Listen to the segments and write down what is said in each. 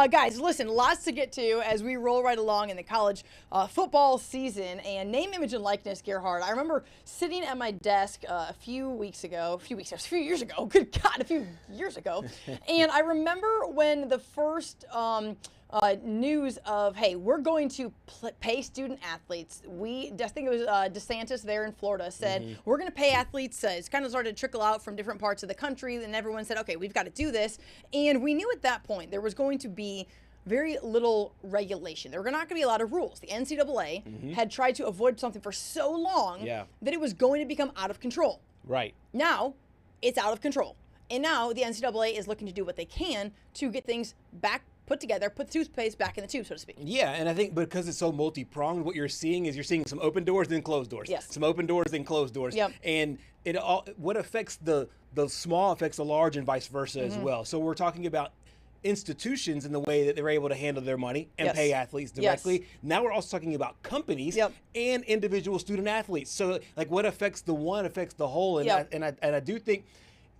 Guys, listen, lots to get to as we roll right along in the college football season. And name, image, and likeness, Gerhard. I remember sitting at my desk a few years ago, good God, a few years ago. And I remember when the first news of, hey, we're going to pay student athletes. I think it was DeSantis there in Florida said, we're going to pay athletes. It's kind of started to trickle out from different parts of the country. And everyone said, okay, we've got to do this. And we knew at that point there was going to be very little regulation. There were not going to be a lot of rules. The NCAA had tried to avoid something for so long that it was going to become out of control. Right. Now, it's out of control. And now the NCAA is looking to do what they can to get things back put together, put the toothpaste back in the tube, so to speak. Yeah, and I think because it's so multi-pronged, what you're seeing some open doors, then closed doors. Yes. Some open doors, then closed doors. Yep. And what affects the small affects the large and vice versa as well. So we're talking about institutions in the way that they're able to handle their money and pay athletes directly. Yes. Now we're also talking about companies and individual student athletes. So like what affects the one affects the whole. And I do think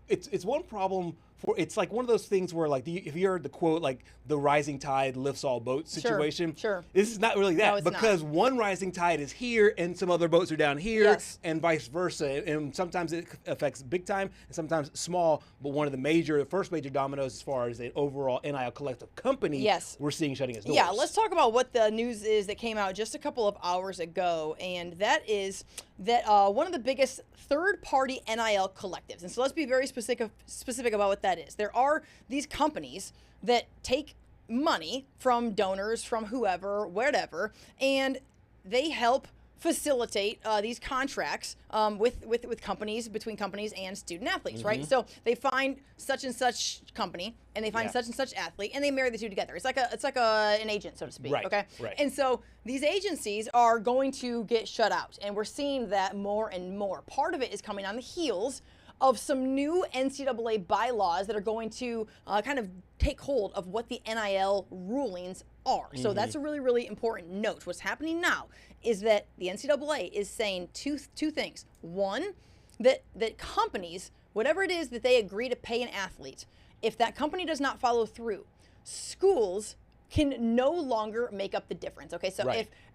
it's one problem. It's like one of those things where, like, if you heard the quote, like, the rising tide lifts all boats situation. Sure. This is not really that, No, because one rising tide is here and some other boats are down here and vice versa. And sometimes it affects big time and sometimes small. But one of the first major dominoes as far as the overall NIL collective company, we're seeing shutting its doors. Yeah, let's talk about what the news is that came out just a couple of hours ago. And that is that one of the biggest third-party NIL collectives. And so let's be very specific about what that is. There are these companies that take money from donors, from whoever, whatever, and they help facilitate these contracts with companies, between companies and student athletes, right? So they find such and such company and they find such and such athlete and they marry the two together. It's like an agent, so to speak. Right. Okay. Right. And so these agencies are going to get shut out, and we're seeing that more and more. Part of it is coming on the heels of some new NCAA bylaws that are going to kind of take hold of what the NIL rulings are. So that's a really, really important note. What's happening now is that the NCAA is saying two things. One, that companies, whatever it is that they agree to pay an athlete, if that company does not follow through, schools can no longer make up the difference. Okay, so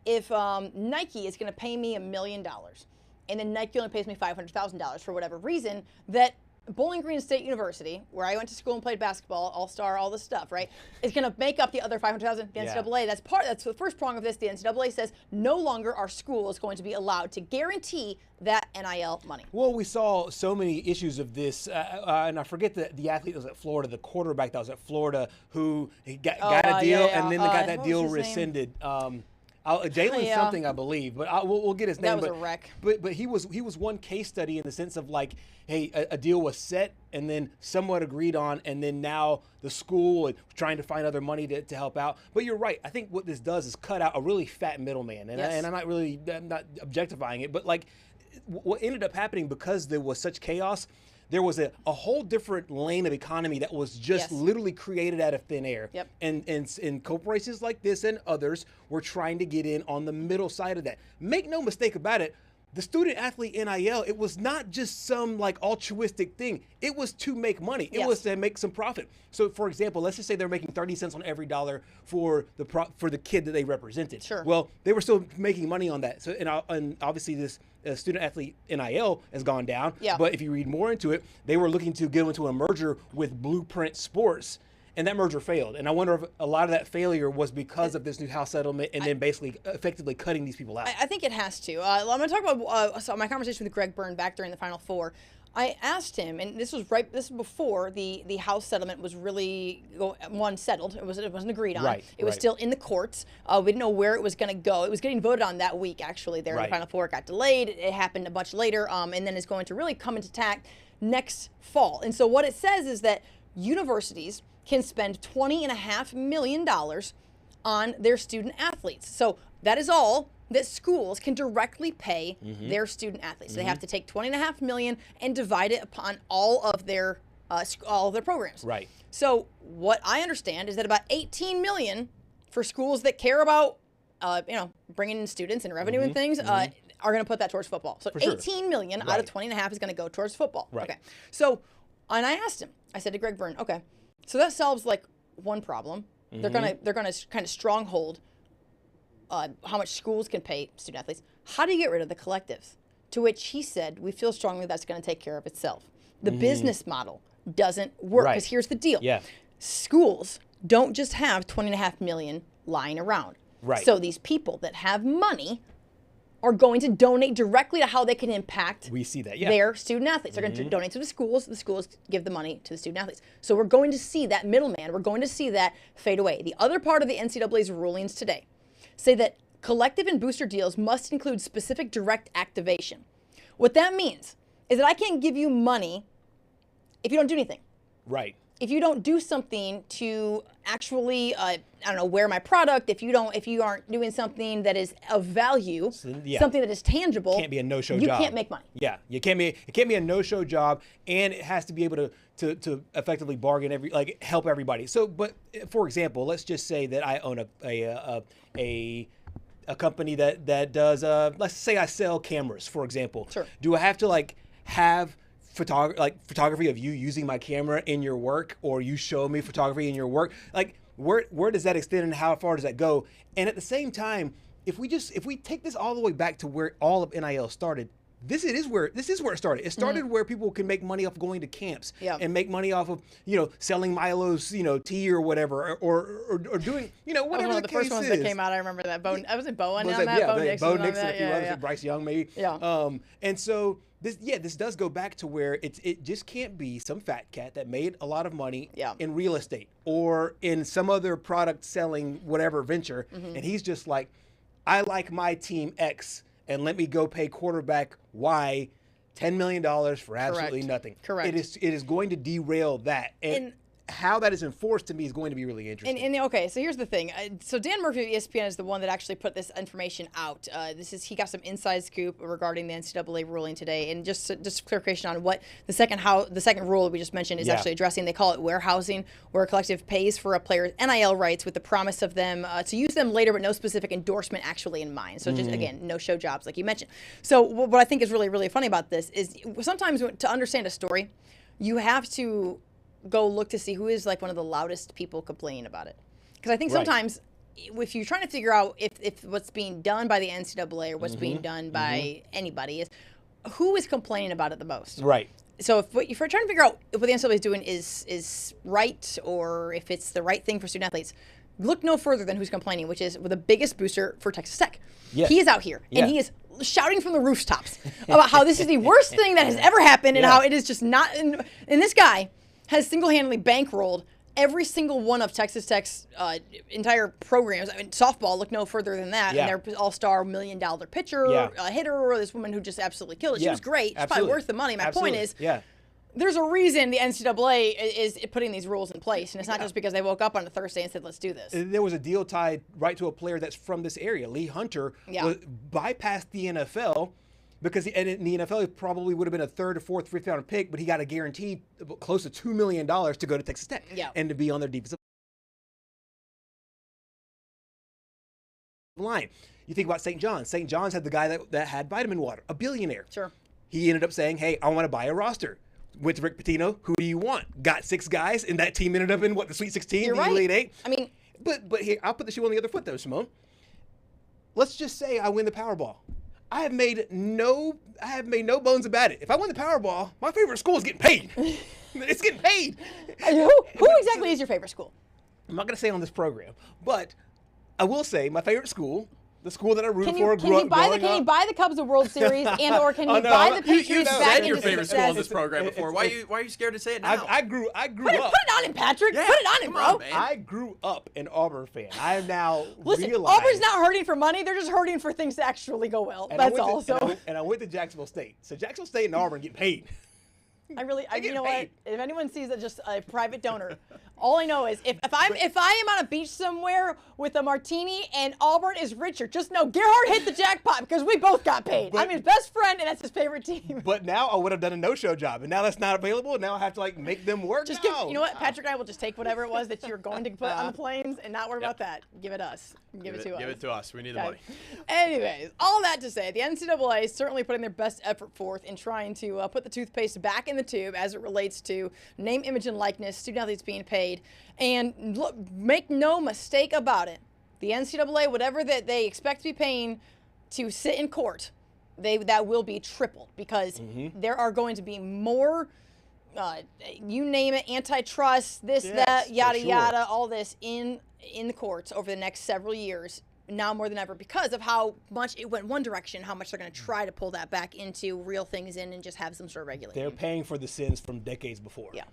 if Nike is going to pay me $1 million, and then Nike only pays me $500,000 for whatever reason, that Bowling Green State University, where I went to school and played basketball, all-star, all this stuff, right, is going to make up the other $500,000. The NCAA, that's the first prong of this. The NCAA says no longer are schools going to be allowed to guarantee that NIL money. Well, we saw so many issues of this, and I forget the athlete that was at Florida, the quarterback that was at Florida, who got a deal, and then got that deal rescinded. Jalen something, I believe, but we'll get his name. That was a wreck. But he was one case study in the sense of, like, hey, a deal was set and then somewhat agreed on, and then now the school is trying to find other money to help out. But you're right. I think what this does is cut out a really fat middleman, and I'm not objectifying it, but like what ended up happening because there was such chaos. There was a whole different lane of economy that was just literally created out of thin air. And corporations like this and others were trying to get in on the middle side of that. Make no mistake about it, the student athlete NIL, it was not just some like altruistic thing. It was to make money. It was to make some profit. So for example, let's just say they're making 30 cents on every dollar for the kid that they represented. Sure. Well, they were still making money on that. So and obviously this student athlete NIL has gone down. But if you read more into it, they were looking to get into a merger with Blueprint Sports. And that merger failed. And I wonder if a lot of that failure was because of this new house settlement and then basically effectively cutting these people out. I think it has to. I'm going to talk about my conversation with Greg Byrne back during the Final Four. I asked him, and this was before the house settlement was really settled. It wasn't agreed on. It was still in the courts. We didn't know where it was going to go. It was getting voted on that week, actually. There in the Final Four, it got delayed. It happened a bunch later, and then it's going to really come into tact next fall. And so what it says is that universities can spend $20.5 million on their student athletes. So that is all that schools can directly pay their student athletes. So they have to take $20.5 million and divide it upon all of their programs. Right. So what I understand is that about $18 million for schools that care about bringing in students and revenue and things are going to put that towards football. So $18 million out of 20.5 is going to go towards football. Okay. So, and I asked him. I said to Greg Byrne, okay, so that solves like one problem. They're gonna kind of stronghold how much schools can pay student athletes. How do you get rid of the collectives? To which he said, we feel strongly that's going to take care of itself. The business model doesn't work because here's the deal. Yeah. Schools don't just have $20.5 million lying around. Right. So these people that have money are going to donate directly to how they can impact their student athletes. They're going to donate to the schools give the money to the student athletes. So we're going to see that middleman, we're going to see that fade away. The other part of the NCAA's rulings today say that collective and booster deals must include specific direct activation. What that means is that I can't give you money if you don't do anything. Right. If you don't do something to actually, wear my product, if you aren't doing something that is of value, something that is tangible, can't be a no-show job. You can't make money. Yeah, it can't be a no-show job, and it has to be able to effectively bargain help everybody. So, but for example, let's just say that I own a company that does let's say I sell cameras, for example. Sure. Do I have to have photography of you using my camera in your work, or you show me photography in your work? Where does that extend and how far does that go? And at the same time, if we take this all the way back to where all of NIL started, this is where it started. It started where people can make money off going to camps and make money off of selling Milo's tea or whatever, or doing whatever one of the first ones that came out. I remember that. I was in Bowen on that. Bo Nixon, a few others, Bryce Young maybe. Yeah. And so this does go back to where it just can't be some fat cat that made a lot of money in real estate or in some other product selling whatever venture, and he's just like, I like my team X, and let me go pay quarterback Y $10 million for absolutely nothing. Correct. It is going to derail that. And how that is enforced to me is going to be really interesting. And okay, so here's the thing. So Dan Murphy of ESPN is the one that actually put this information out. He got some inside scoop regarding the NCAA ruling today, and just clarification on what the second rule we just mentioned is actually addressing. They call it warehousing, where a collective pays for a player's NIL rights with the promise of them to use them later, but no specific endorsement actually in mind. So just again, no show jobs like you mentioned. So what I think is really, really funny about this is sometimes to understand a story, you have to go look to see who is one of the loudest people complaining about it. Because I think sometimes if you're trying to figure out if what's being done by the NCAA or what's being done by anybody is who is complaining about it the most. Right. So if you're trying to figure out if what the NCAA is doing is right or if it's the right thing for student athletes, look no further than who's complaining, which is the biggest booster for Texas Tech. Yes. He is out here and he is shouting from the rooftops about how this is the worst thing that has ever happened and how it is just not. And this guy has single-handedly bankrolled every single one of Texas Tech's entire programs. I mean, softball, look no further than that. And their all-star $1 million pitcher, hitter, or this woman who just absolutely killed it. She was great. She's probably worth the money. My point is, there's a reason the NCAA is putting these rules in place, and it's not just because they woke up on a Thursday and said, let's do this. There was a deal tied right to a player that's from this area. Lee Hunter bypassed the NFL because in the NFL, it probably would have been a third or fourth, fifth round pick, but he got a guaranteed close to $2 million to go to Texas Tech and to be on their defensive line. You think about St. John's. St. John's had the guy that had Vitamin Water, a billionaire. Sure. He ended up saying, hey, I want to buy a roster. Went to Rick Pitino. Who do you want? Got 6 guys, and that team ended up in the Sweet 16, You're the right. Elite 8. I mean, but here, I'll put the shoe on the other foot though, Simone. Let's just say I win the Powerball. I have made no bones about it. If I win the Powerball, my favorite school is getting paid. It's getting paid. Who exactly is your favorite school? I'm not going to say on this program, but I will say my favorite school, the school that I rooted for, Can you buy the Cubs a World Series, or can you buy the Patriots back said your favorite school on this program before. Why are you scared to say it now? I grew up. Put it on him, Patrick. Yeah, put it on him, bro. On, I grew up an Auburn fan. I have now realized. Auburn's not hurting for money. They're just hurting for things to actually go well. That's all. And I went to Jacksonville State. So Jacksonville State and Auburn get paid. You know what? If anyone sees just a private donor, all I know is if I am on a beach somewhere with a martini and Auburn is richer, just know Gerhard hit the jackpot because we both got paid. I'm his best friend and that's his favorite team. But now I would have done a no-show job, and now that's not available. Now I have to make them work. You know what? Patrick and I will just take whatever it was that you were going to put on the planes and not worry about that. Give it us. Give it to us. Give it to us. We need the money. Anyways, all that to say, the NCAA is certainly putting their best effort forth in trying to put the toothpaste back in the tube as it relates to name, image, and likeness, student athletes being paid played. And look, make no mistake about it. The NCAA, whatever that they expect to be paying to sit in court, that will be tripled, because there are going to be more, you name it, antitrust, this, that, yada, yada, all this in the courts over the next several years, now more than ever, because of how much it went one direction, how much they're going to try to pull that back into real things in and just have some sort of regulation. They're paying for the sins from decades before. Yeah.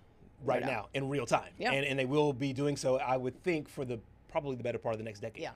Right now, in real time. Yeah. And they will be doing so, I would think, for probably the better part of the next decade. Yeah.